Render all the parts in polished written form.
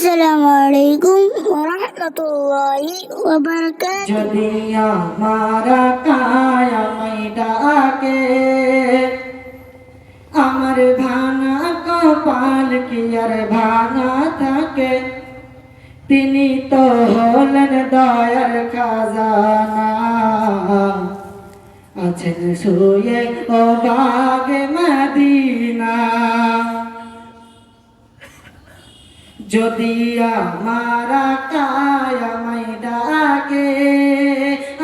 আসসালামু আলাইকুম ওয়া রাহমাতুল্লাহি ওয়া বারাকাতুহু। যদি আমার কায়ামাই ডাকে, আমার ভাঙা কপাল কি আর ভাঙা থাকে? তিনি তো হলেন দয়ার খাজানা, আছেন শুয়ে ও বাগে মদিনা। যদি আমার কায়ামাই ডাকে,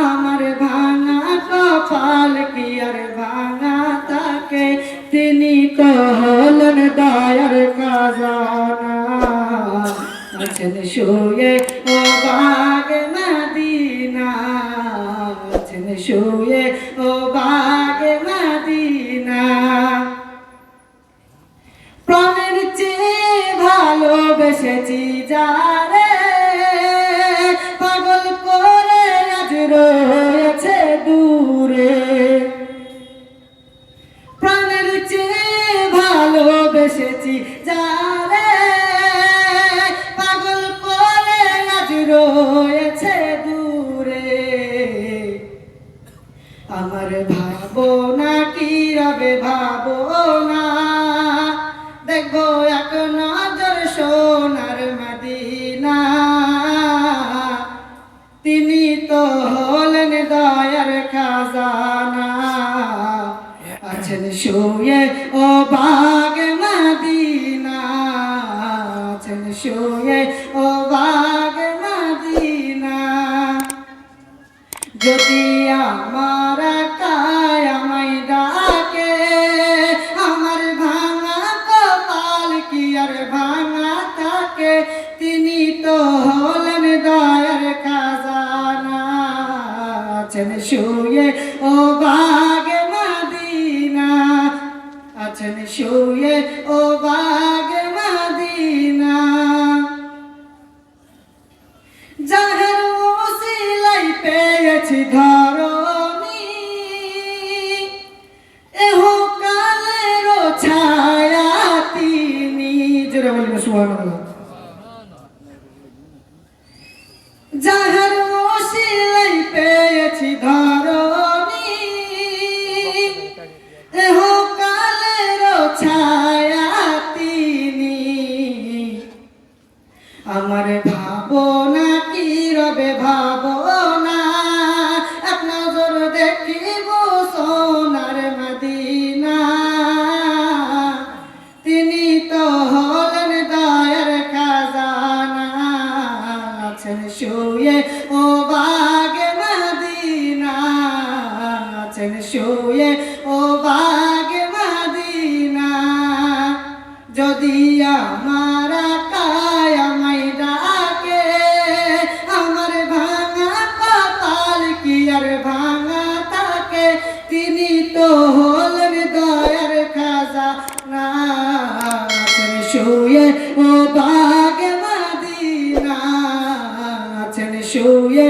আমার ভাঙা কপাল কি আর ভাঙা থাকে? তিনি তো হলেন দয়ার খাজানা, আছেন শুয়ে ও বাগে মদিনা, আছেন শুয়ে ও বাগে মদিনা। প্রাণের চেয়ে ভালোবেসেছি যারে, পাগল করে আজ রয়েছে দূরে। প্রাণের চেয়ে ভালোবেসেছি যারে, পাগল করে আজ রয়েছে দূরে। আমার ভাবনা কি রবে ভাবনা, দেখবো এক নজর সোনার মদিনা। তিনি তো হলেন দয়ার খাজানা, আছেন শুয়ে ও বাগে মদিনা, আছেন শুয়ে ও বাগে মদিনা। যদি আমার কায়ামাই ডাকে, আমার ভাঙা কপাল কি আর ভাঙা থাকে? তিনি তো হলেন দয়ার খাজানা, আছেন শুয়ে ও বাগে মদিনা, আছেন শুয়ে ও বাগে মদিনা। যাহের ওসিলাই পেয়েছি ধরণী, এহকালের ছায়া তিনি। জোরে বলবেন সুবহানাল্লাহ। যাহের ওসিলাই পেয়েছি ধরণী, এহকালের ছায়া তিনি। আমার ভাবনা কি রবে ভাবনা, এক নজর দেখিব সোনার মদিনা। তিনি তো হলেন দয়ার খাজানা, আছেন শুয়ে ও বাগে মদিনা, আছেন শুয়ে ও বাগে মদিনা। যদি আমার কায়ামাই ডাকে, আমার ভাঙা কপাল কি আর ভাঙা থাকে? তিনি তো হলেন দয়ার খাজানা, আছেন শুয়ে ও বাগে মদিনা, আছেন শুয়ে